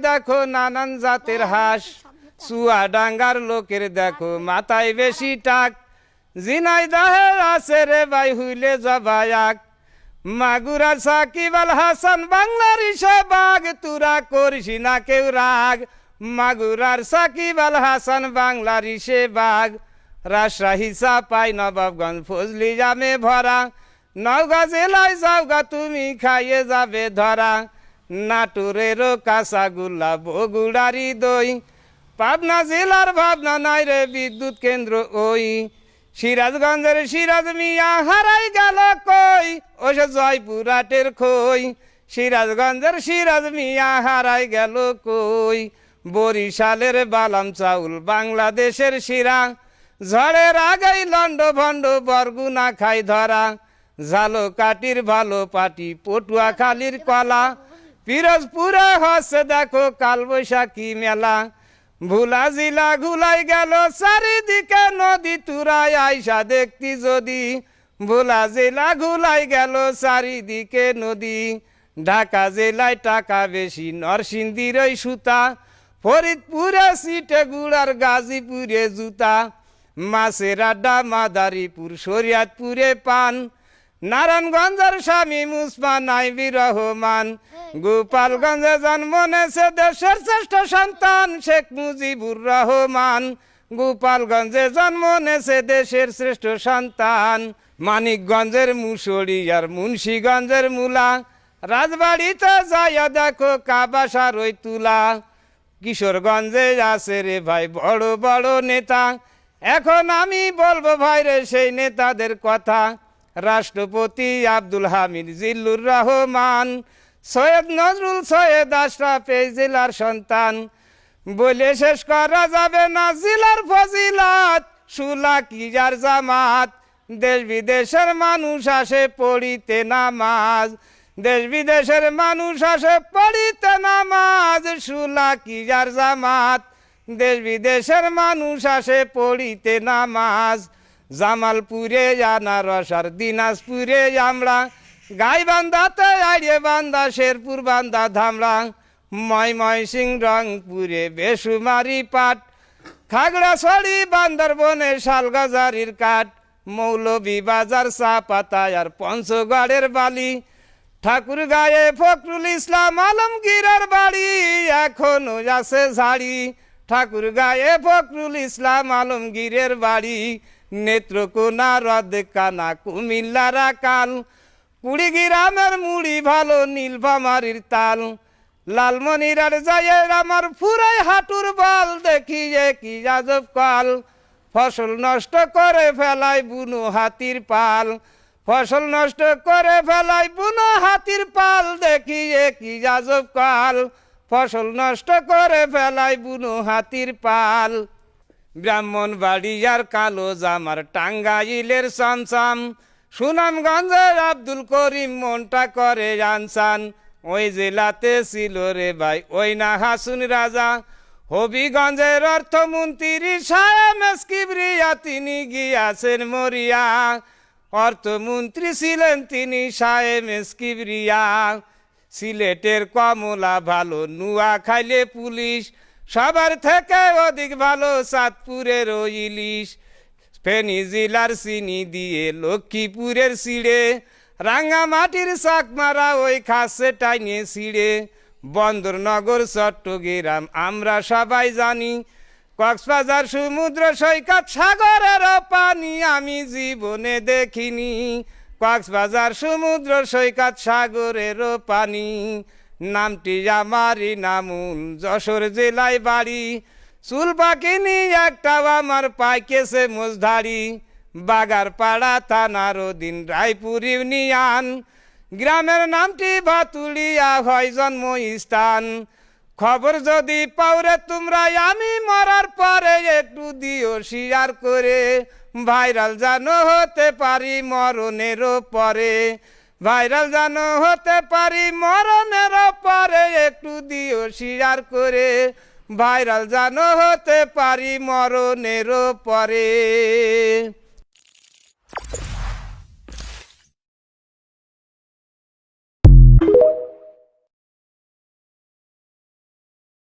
দেখো নানান জাতের হাঁস, চুয়াডাঙ্গার লোকের দেখো মাথায় বেশি টাক, ঝিনাইদহে আছে রে ভাই হুইলে জবায়াক, মাগুরার সাকিব আল হাসান বাংলার বাঘ, তুরা করিস না কেউ রাগ, মাগুরার সাকিব আল হাসান বাংলার বাঘ, রাজশাহী চাপাই নবাবগঞ্জ ফজলি জামে ভরা, নওগাঁ জেলায় যাওগা তুমি খাইয়ে যাবে ধরা, নাটোরেরও কাঁচাগুল্লা বগুড়ারি দই, পাবনা জেলার ভাবনা নাই রে বিদ্যুৎ কেন্দ্র ওই, সিরাজগঞ্জের সিরাজ মিয়া হারাই গেল কই, ও সে জয়পুরহাটের খই, সিরাজগঞ্জের সিরাজ মিয়া হারাই গেল কই, বরিশালের বালাম চাউল বাংলাদেশের শিরা, ঝড়ের আগেই লন্ড ভণ্ড বরগুনা খাই ধরা, ঝালকাঠির ভালো পাটি পটুয়াখালীর কলা, পিরোজপুরে হচ্ছে দেখো কালবৈশাখী মেলা, ভোলা জিলা ঘুলাই গেল চারিদিকে নদী, তুরাই আইসা দেখতি যদি, ভোলা জেলা ঘুলাই গেল চারিদিকে নদী, ঢাকা জেলায় টাকা বেশি নরসিংদীর ওই সুতা, ফরিদপুরে সিটে গুড়ার গাজীপুরে জুতা, মাছের আড্ডা মাদারীপুর শরিয়াতপুরে পান, নারায়ণগঞ্জের স্বামী মুসমান আইবি রহমান, গোপালগঞ্জে জন্ম নেছে দেশের শ্রেষ্ঠ সন্তান শেখ মুজিবুর রহমান, গোপালগঞ্জে জন্ম নেছে দেশের শ্রেষ্ঠ সন্তান, মানিকগঞ্জের মুসড়ি আর মুন্সিগঞ্জের মুলা, রাজবাড়িতে যাইয়া দেখো কাবাসার ওই তুলা, কিশোরগঞ্জে আছে রে ভাই বড় বড় নেতা, এখন আমি বলবো ভাই রে সেই নেতাদের কথা, রাষ্ট্রপতি আব্দুল হামিদ জিল্লুর রহমান, সৈয়দ নজরুল সৈয়দ আশরাফ এই জেলার সন্তান, বলে শেষ করা যাবে না জেলার ফজিলাত, সুলা কিজার জামাত, দেশ বিদেশের মানুষ আসে পড়িতে নামাজ, দেশ বিদেশের মানুষ আসে পড়িতে নামাজ, সুলা কিজার জামাত, দেশ বিদেশের মানুষ আসে পড়িতে নামাজ, জামালপুরে আনারস আর দিনাজপুরে আমরা, গাইবান্ধাতে আড়িয়ে বান্ধা শেরপুর বান্ধা ধামরা, ময়মনসিংহ রংপুরে বেসুমারি পাট, খাগড়াছড়ি বান্দরবনে শালগাজারির কাঠ, মৌলভীবাজার চা পাতা আর পঞ্চগড়ের বালি, ঠাকুরগাঁয়ে ফখরুল ইসলাম আলমগীরের বাড়ি এখনো আছে ঝাড়ি, ঠাকুরগাঁয়ে ফখরুল ইসলাম আলমগীরের বাড়ি, নেত্রকোনা রদকানা কুমিল্লার কাল, কুড়িগ্রামের মুড়ি ভালো নীলফামারীর তাল, লালমনিরার যায় আমার ফুরাই হাঁটুর বল, দেখি কি আজব কাল, ফসল নষ্ট করে ফেলায় বুনো হাতির পাল, ফসল নষ্ট করে ফেলায় বুনো হাতির পাল, দেখি কি আজব কাল, ফসল নষ্ট করে ফেলায় বুনো হাতির পাল, ব্রাহ্মণবাড়িয়ার কালো জামার টাঙ্গাইলের চমচম, সুনামগঞ্জের আব্দুল করিম মনটা করে আনসান, ওই জেলাতে ছিল রে ভাই ওই না হাসুন রাজা, হবিগঞ্জের অর্থমন্ত্রী সায়েম কিবরিয়া তিনি গিয়াছেন মরিয়া, অর্থমন্ত্রী ছিলেন তিনি সায়েম কিবরিয়া, সিলেটের কমলা ভালো নুয়াখাইলে পুলিশ, সবার থেকে অধিক ভালো চাঁদপুরের ইলিশ, ফেনী জেলার চিনি দিয়ে লক্ষ্মীপুরের সিঁড়ে, রাঙ্গামাটির চাকমারা ওই খাসে টাইনে ছিঁড়ে, বন্দরনগর চট্টগ্রাম আমরা সবাই জানি, কক্সবাজার সমুদ্র সৈকত সাগরের পানি আমি জীবনে দেখিনি, কক্সবাজার সমুদ্র সৈকত সাগরের পানি, নামটি আমারই নামুল যশোর জেলায় বাড়ি, চুল পাকিনি একটাও আমার পাইকেছে মোজধাড়ি, বাগারপাড়া থানার অধীন রায়পুর ইউনিয়ন, গ্রামের নামটি ভাতুলিয়া হয় জন্মস্থান, খবর যদি পাওরে তোমরা আমি মরার পরে একটু দিও শেয়ার করে, ভাইরাল জানো হতে পারি মরণেরও পরে, ভাইরাল জানো হতে পারি মরণেরও পরে, একটু দিও শেয়ার করে, ভাইরাল জানো হতে পারি মরণেরও পরে।